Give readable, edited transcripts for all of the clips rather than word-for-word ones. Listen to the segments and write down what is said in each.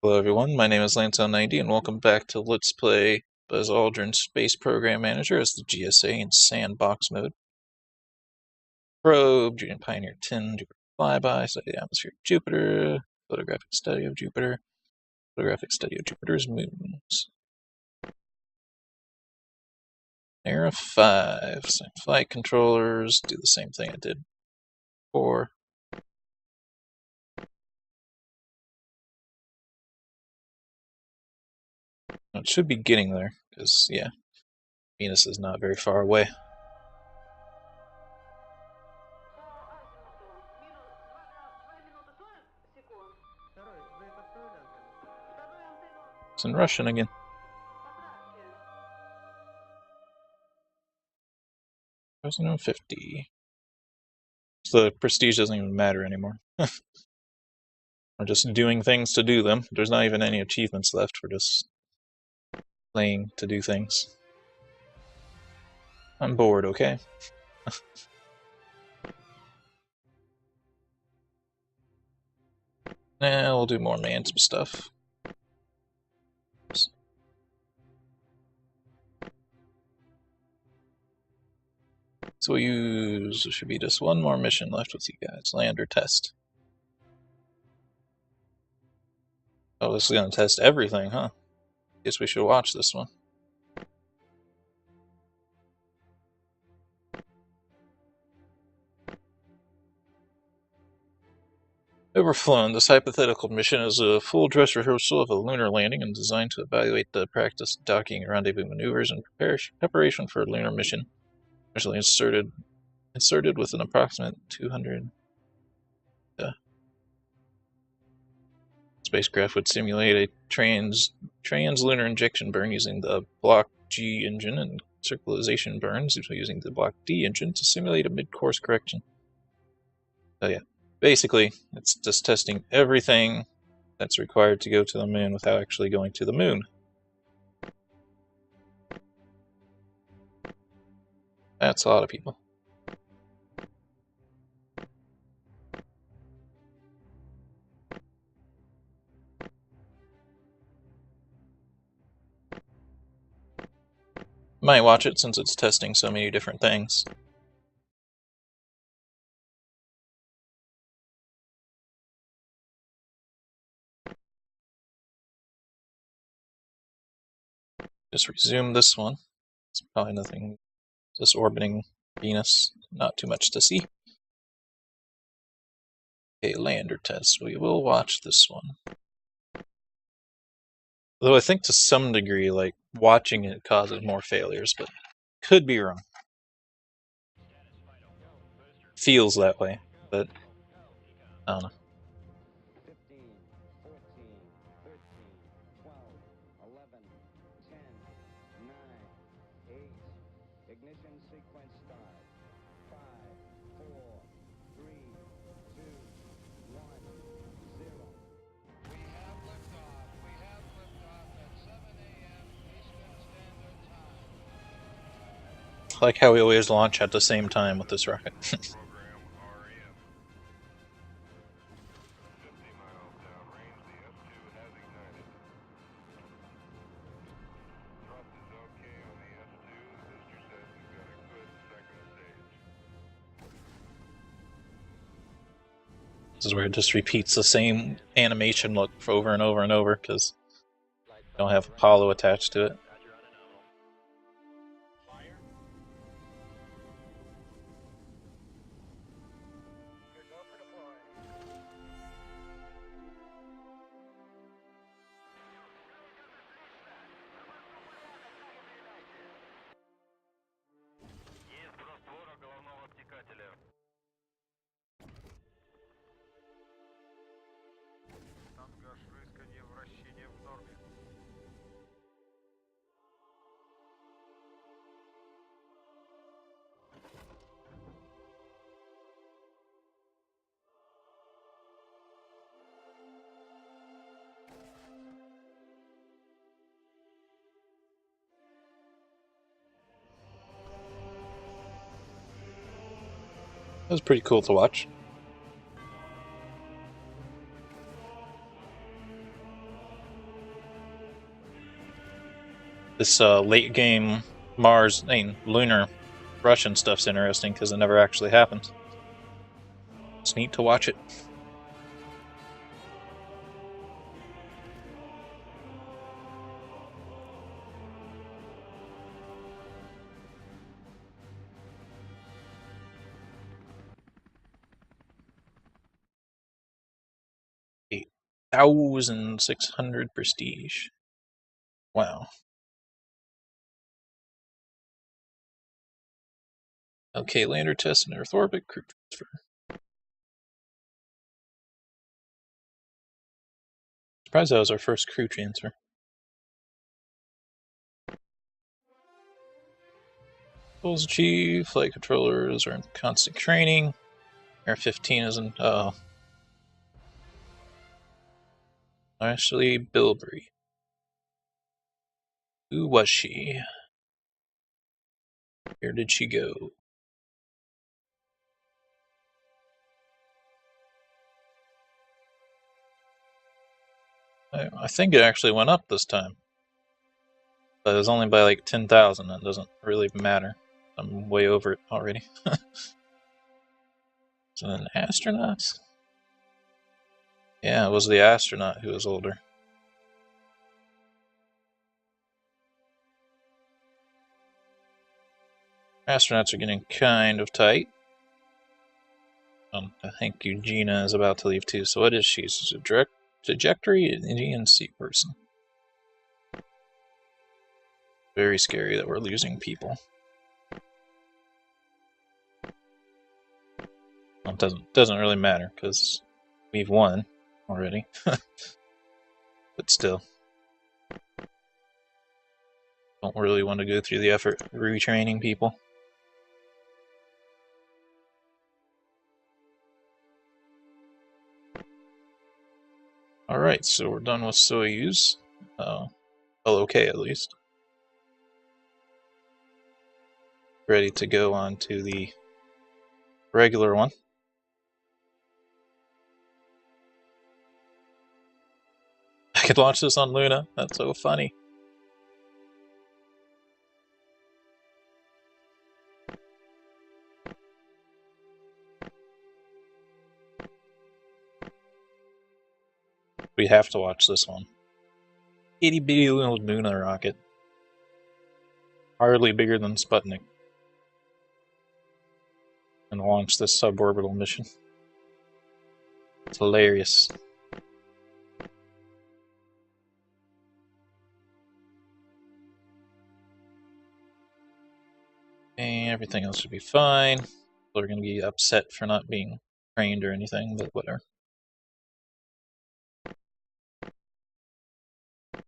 Hello everyone, my name is Lance90 and welcome back to Let's Play as Aldrin Space Program Manager as the GSA in Sandbox mode. Probe, Junior Pioneer 10, Jupiter Flyby, study the atmosphere of Jupiter, photographic study of Jupiter, photographic study of Jupiter's moons. Era 5, same flight controllers, do the same thing I did before. It should be getting there, because, yeah, Venus is not very far away. It's in Russian again. President 50. So the prestige doesn't even matter anymore. We're just doing things to do them. There's not even any achievements left. We're just playing to do things. I'm bored, okay? Nah, we'll do more manned stuff. So we'll use, there should be just one more mission left with you guys. Land or test. Oh, this is going to test everything, huh? Guess we should watch this one. Overflown. This hypothetical mission is a full dress rehearsal of a lunar landing and designed to evaluate the practice docking and rendezvous maneuvers in preparation for a lunar mission. Initially inserted with an approximate 200 spacecraft would simulate a trans-lunar injection burn using the Block G engine and circularization burns using the Block D engine to simulate a mid-course correction. So yeah, basically, it's just testing everything that's required to go to the moon without actually going to the moon. That's a lot of people. Might watch it since it's testing so many different things. Just resume this one. It's probably nothing. Just orbiting Venus. Not too much to see. Okay, lander test. We will watch this one. Though I think to some degree, like, watching it causes more failures, but could be wrong. Feels that way, but I don't know. 15, 14, 13, 12, 11, 10, 9, 8. Ignition sequence start. 5, 4, 3, 2, 1, 0. We have liftoff. We have liftoff at 7 a.m. Eastern Standard Time. Like how we always launch at the same time with this rocket. This is where it just repeats the same animation look for over and over and over because you don't have Apollo attached to it. It was pretty cool to watch. This late game Mars, lunar Russian stuff's interesting because it never actually happened. It's neat to watch it. $8,600 prestige. Wow. Okay, lander test and Earth orbit, crew transfer. Surprised that was our first crew transfer. Goals achieved, flight controllers are in constant training. Air 15 isn't, Ashley Bilbrey. Who was she? Where did she go? I think it actually went up this time. But it was only by like 10,000. That doesn't really matter. I'm way over it already. Is it an astronaut? Yeah, it was the astronaut who was older. Astronauts are getting kind of tight. I think Eugenia is about to leave too. So what is she? She's a trajectory and ENC person. Very scary that we're losing people. Well, it doesn't really matter because we've won already. But still, don't really want to go through the effort of retraining people. Alright, so we're done with Soyuz. Well, okay, at least. Ready to go on to the regular one. I could launch this on Luna. That's so funny. We have to watch this one. Itty bitty little Luna rocket. Hardly bigger than Sputnik. And launch this suborbital mission. It's hilarious. And everything else should be fine. People are going to be upset for not being trained or anything, but whatever.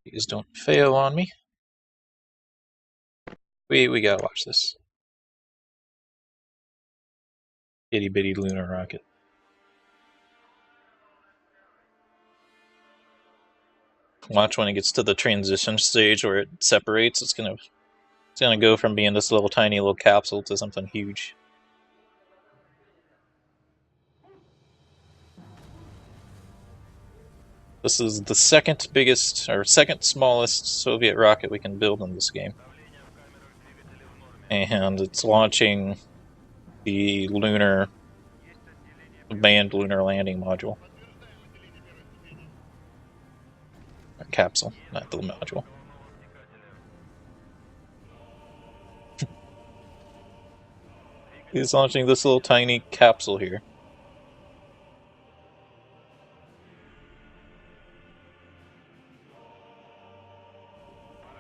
Please don't fail on me. We gotta watch this. Itty bitty lunar rocket. Watch when it gets to the transition stage where it separates. It's gonna go from being this little tiny little capsule to something huge. This is the second biggest, or second smallest Soviet rocket we can build in this game. And it's launching the manned lunar landing module. Or capsule, not the module. He's launching this little tiny capsule here.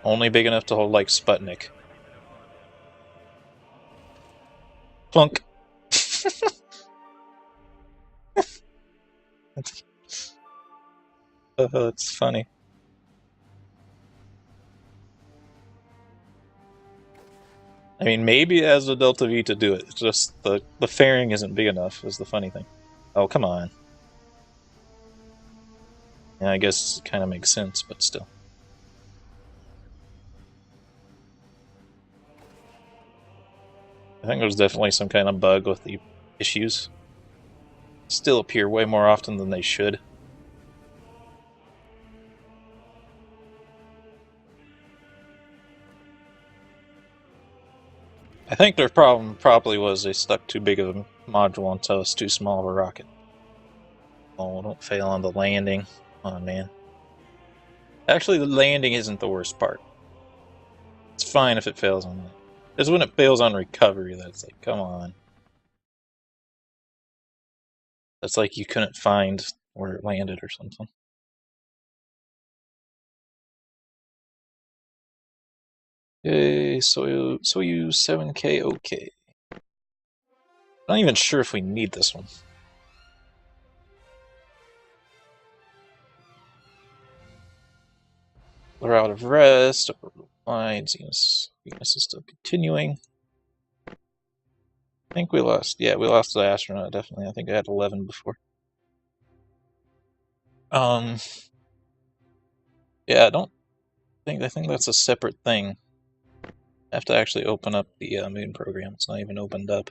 Only big enough to hold like Sputnik. Plunk. It's funny. I mean, maybe it has the Delta V to do it. It's just the fairing isn't big enough is the funny thing. Oh, come on. Yeah, I guess it kind of makes sense, but still. I think there's definitely some kind of bug with the issues. Still appear way more often than they should. I think their problem probably was they stuck too big of a module until it's too small of a rocket. Oh, don't fail on the landing. Come on, man. Actually, the landing isn't the worst part. It's fine if it fails on that. It's when it fails on recovery that's like, come on. That's like you couldn't find where it landed or something. Yay, Soyuz 7K OK. I'm not even sure if we need this one. We're out of rest, upper lines, Venus is still continuing. I think we lost, yeah, we lost the astronaut, definitely. I think I had 11 before. Yeah, I think that's a separate thing. I have to actually open up the moon program. It's not even opened up.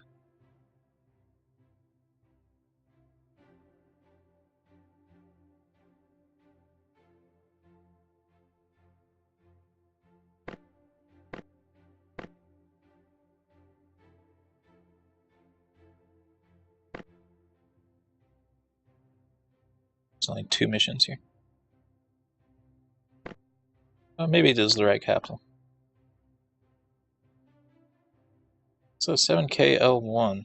There's only 2 missions here. Maybe it is the right capsule. So 7KL1.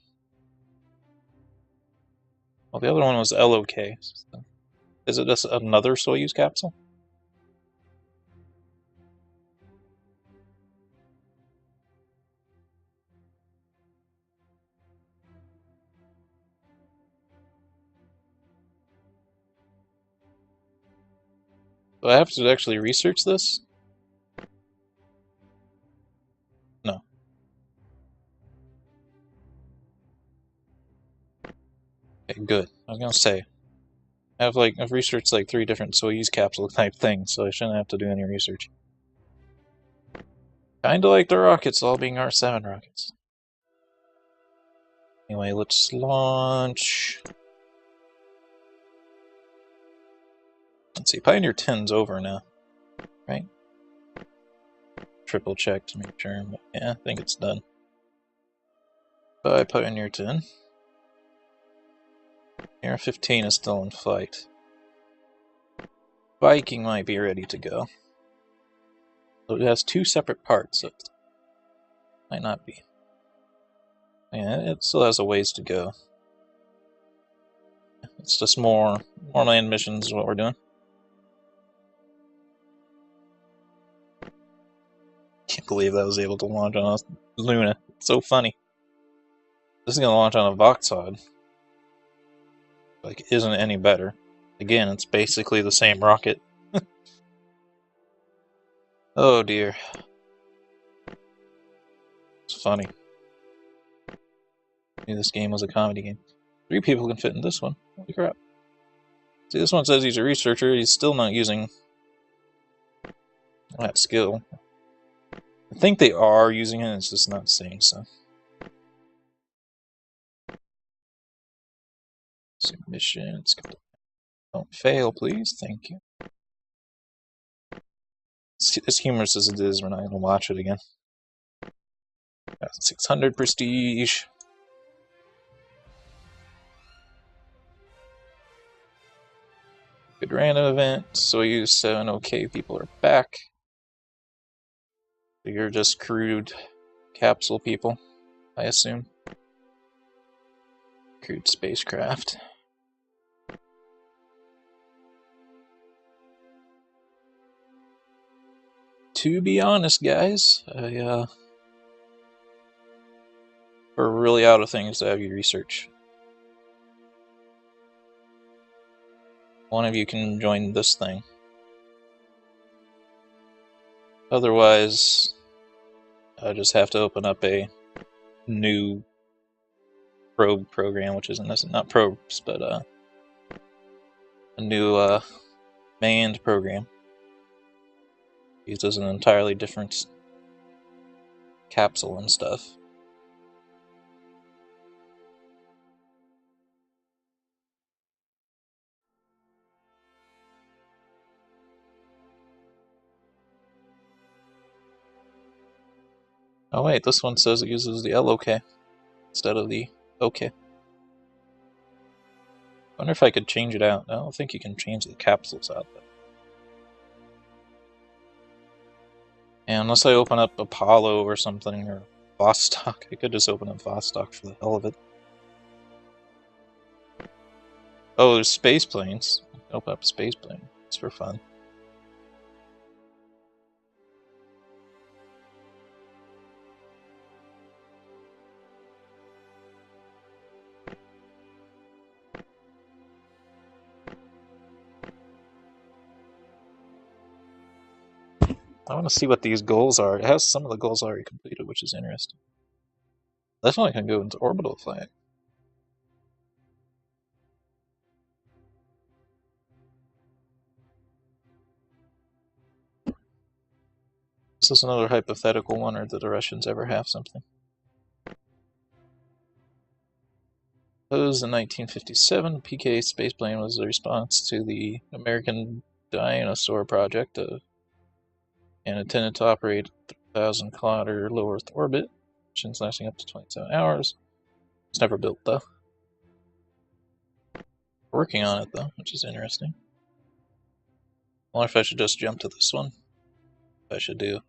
Well, the other one was LOK. Is it just another Soyuz capsule? Do I have to actually research this? No. Okay, good. I was gonna say, I've researched like 3 different Soyuz capsule type things, so I shouldn't have to do any research. Kinda like the rockets all being R7 rockets. Anyway, let's launch. Let's see, Pioneer 10's over now, right? Triple check to make sure, but yeah, I think it's done. Bye, Pioneer 10. Pioneer 15 is still in flight. Viking might be ready to go. So it has 2 separate parts, so it might not be. Yeah, it still has a ways to go. It's just more land missions is what we're doing. Can't believe that was able to launch on a Luna. It's so funny. This is gonna launch on a Voxod. Like, isn't any better. Again, it's basically the same rocket. Oh dear. It's funny. Knew this game was a comedy game. 3 people can fit in this one. Holy crap. See, this one says he's a researcher. He's still not using that skill. I think they are using it, it's just not saying so. Submissions. Don't fail, please. Thank you. As humorous as it is, we're not going to watch it again. 600 prestige. Good random event. Soyuz 7 OK people are back. You're just crude capsule people, I assume. Crude spacecraft. To be honest, guys, we're really out of things to have you research. One of you can join this thing. Otherwise, I just have to open up a new probe program, which isn't necessarily not probes, but a new manned program. Uses an entirely different capsule and stuff. Oh wait, this one says it uses the LOK instead of the OK. I wonder if I could change it out. I don't think you can change the capsules out. And unless I open up Apollo or something, or Vostok, I could just open up Vostok for the hell of it. Oh, there's space planes. Open up space plane. It's for fun. I want to see what these goals are. It has some of the goals already completed, which is interesting. Definitely can go into orbital flight. Is this another hypothetical one, or did the Russians ever have something? Proposed in 1957, PK spaceplane was a response to the American Dinosaur project and intended to operate 3,000-kilometer low Earth orbit, missions lasting up to 27 hours. It's never built, though. Working on it, though, which is interesting. I wonder if I should just jump to this one. If I should do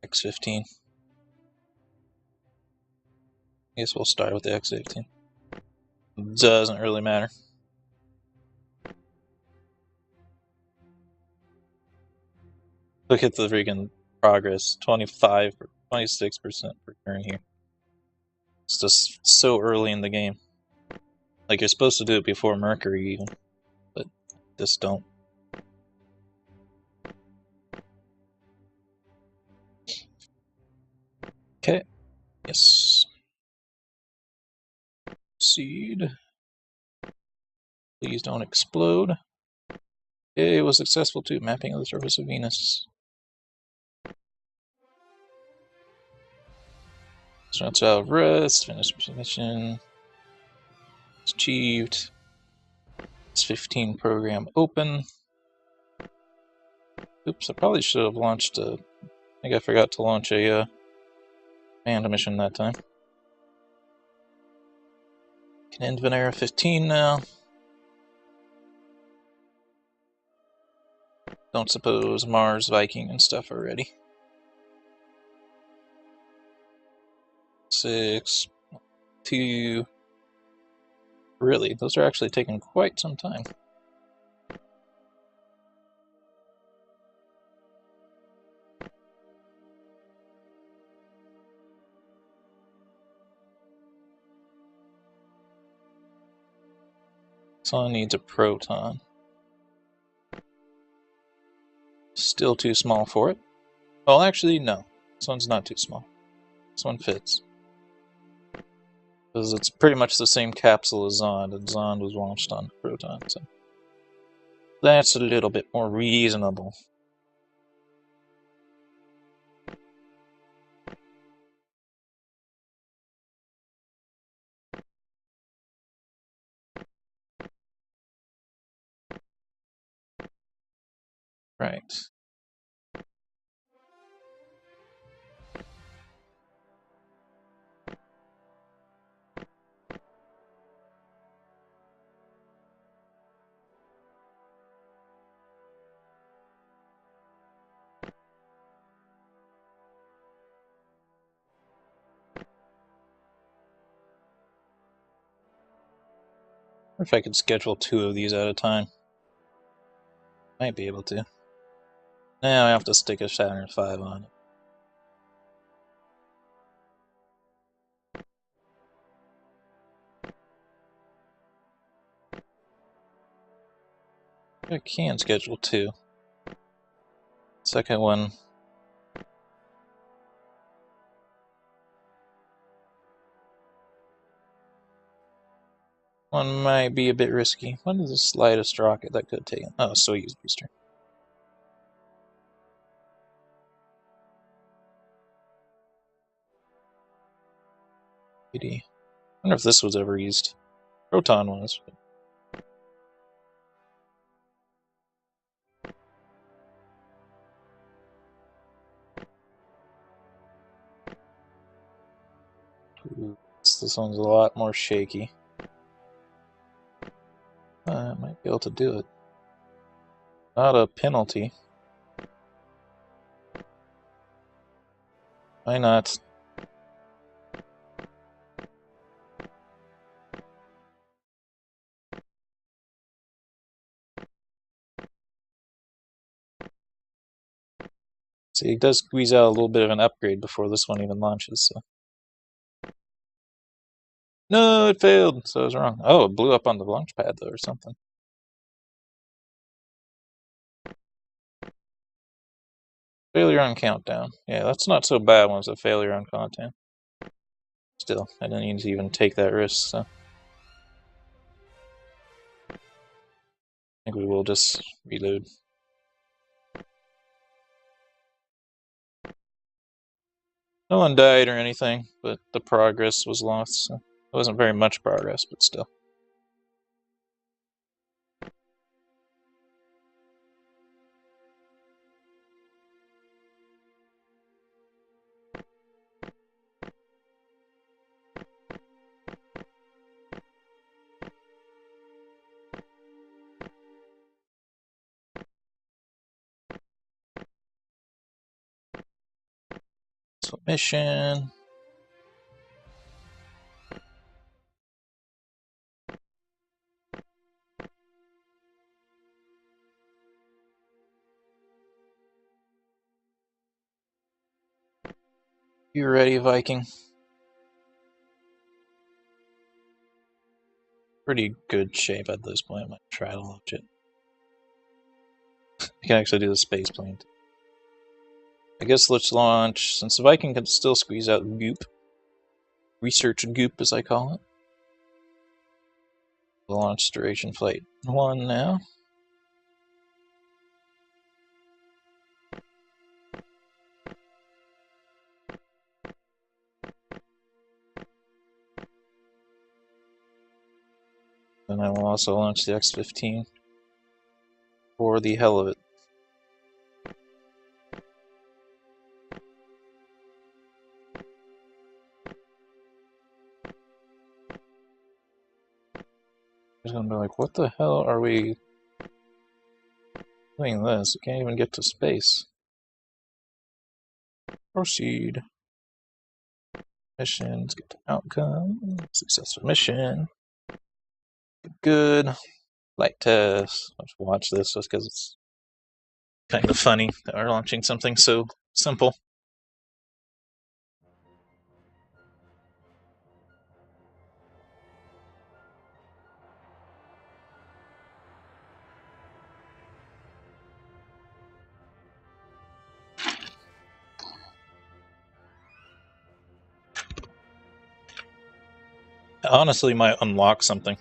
X-15. I guess we'll start with the X-15. Doesn't really matter. Look at the freaking progress. 25 or 26% per turn here. It's just so early in the game. Like, you're supposed to do it before Mercury, even. But just don't. Okay. Yes. Proceed. Please don't explode. Okay, it was successful too. Mapping of the surface of Venus. Astronauts out of rest. Finished mission. It's achieved. X-15 program open. Oops, I probably should have launched a... I think I forgot to launch a manned mission that time. Can end Venera 15 now. Don't suppose Mars, Viking, and stuff are ready. 6, 2... Really, those are actually taking quite some time. This one needs a proton. Still too small for it. Well, actually, no. This one's not too small. This one fits. Because it's pretty much the same capsule as Zond, and Zond was launched on proton, so that's a little bit more reasonable. Right. Or if I could schedule 2 of these at a time. Might be able to. Now I have to stick a Saturn V on it. I can schedule 2. Second one. One might be a bit risky. What is the slightest rocket that could take? Oh, Soyuz booster. I wonder if this was ever used. Proton was. Ooh, this one's a lot more shaky. I might be able to do it. Not a penalty. Why not? See, it does squeeze out a little bit of an upgrade before this one even launches, so. No, it failed, so I was wrong. Oh, it blew up on the launch pad, though, or something. Failure on countdown. Yeah, that's not so bad when it's a failure on content. Still, I didn't need to even take that risk, so. I think we will just reload. No one died or anything, but the progress was lost, so. It wasn't very much progress, but still. Submission. You ready, Viking? Pretty good shape at this point. I might try to launch it. I can actually do the space plane. I guess let's launch, since the Viking can still squeeze out goop. Research goop, as I call it. Launch duration flight 1 now. And I will also launch the X-15 for the hell of it. I'm gonna be like, what the hell are we doing this? We can't even get to space. Proceed. Missions, get to outcome. Successful mission. Good. Flight test. Let's watch this just because it's kind of funny that we're launching something so simple. Honestly, might unlock something.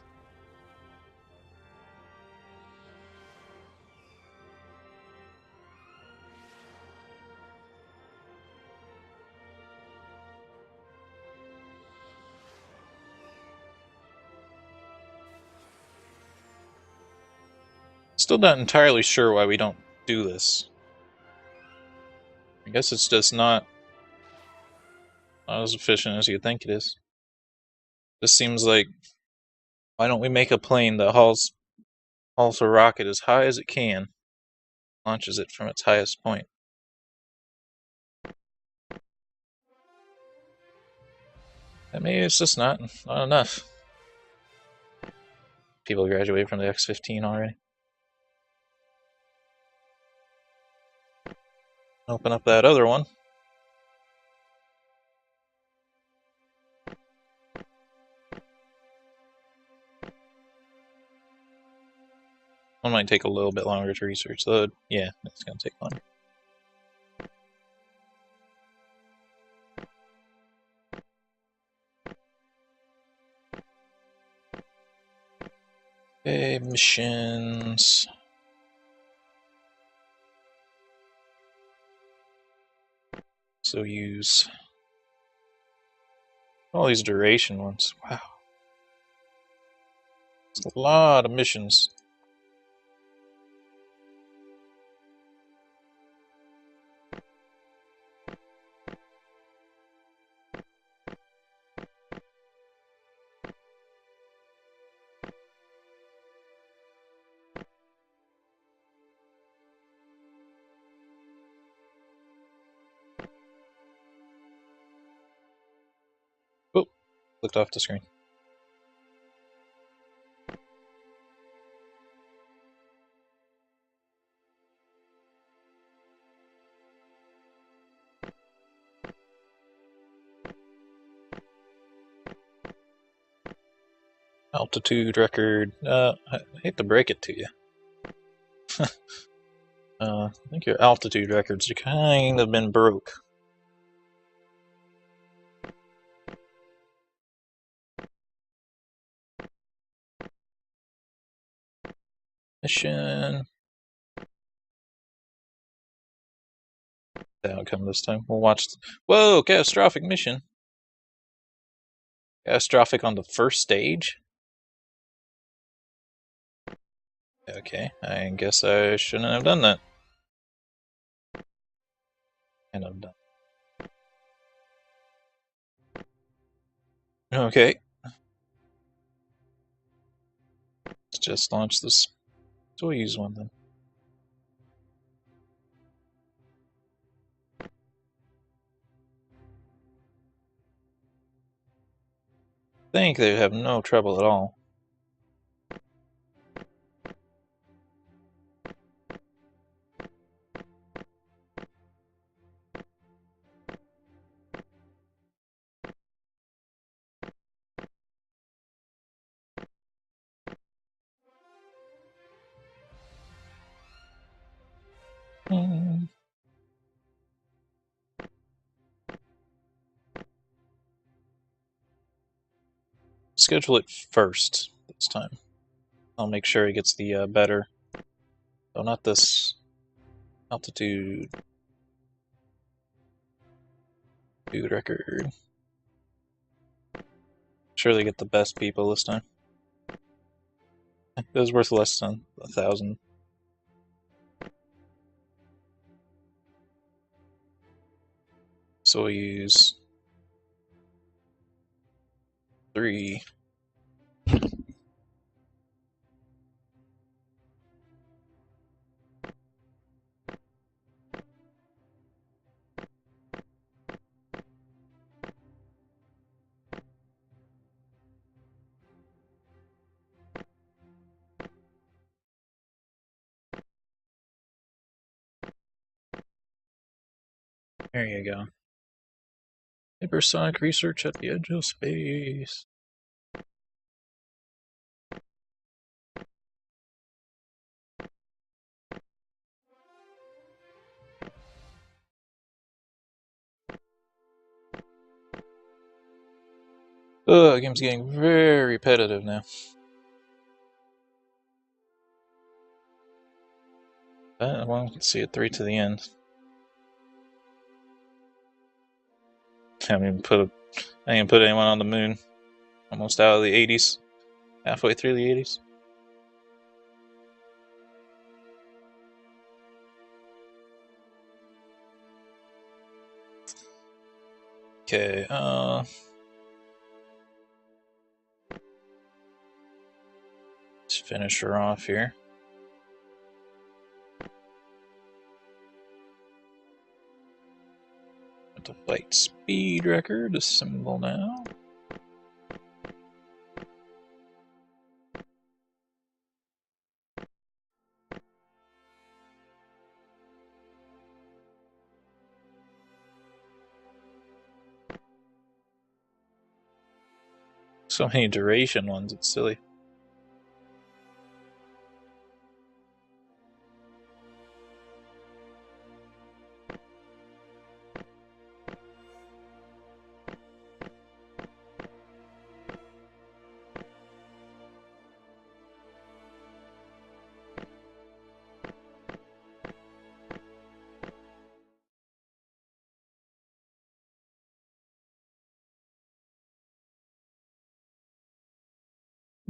Still not entirely sure why we don't do this. I guess it's just not as efficient as you'd think it is. This seems like, why don't we make a plane that hauls a rocket as high as it can, launches it from its highest point. And maybe it's just not enough. People graduate from the X-15 already. Open up that other one. One might take a little bit longer to research, though. Yeah, it's going to take longer. Okay, missions. So use all these duration ones. Wow. It's a lot of missions. Clicked off the screen. Altitude record. I hate to break it to you. I think your altitude records are kind of been broke. Mission. The outcome this time. We'll watch. Whoa, catastrophic mission. Catastrophic on the first stage? Okay, I guess I shouldn't have done that. And I'm done. Okay. Let's just launch this Soyuz one then. I think they'd have no trouble at all. Schedule it first this time. I'll make sure he gets the better. Oh, not this altitude record. Sure, they get the best people this time. It was worth less than 1,000. Soyuz 3. There you go. Hypersonic research at the edge of space. Oh, the game's getting very repetitive now. Well, let's see it 3 to the end. I haven't even put anyone on the moon. Almost out of the 80s. Halfway through the 80s. Okay, let's finish her off here. The flight speed record, assemble now. So many duration ones, it's silly.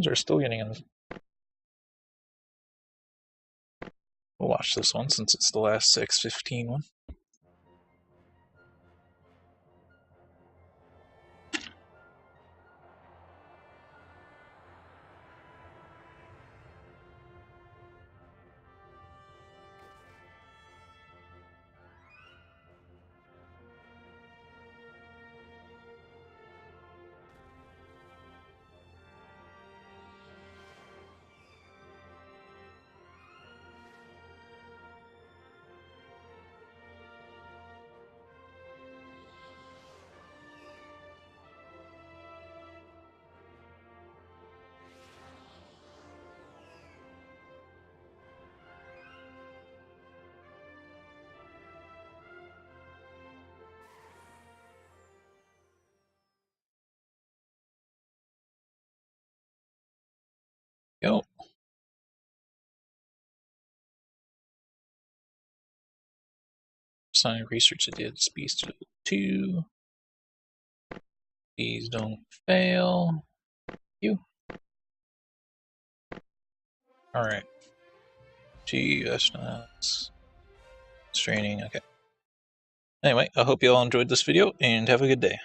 They're still getting in. We'll watch this one since it's the last 6:15 one. Sign research ideas, speed 2. Please don't fail. You. Alright. GS training, okay. Anyway, I hope you all enjoyed this video and have a good day.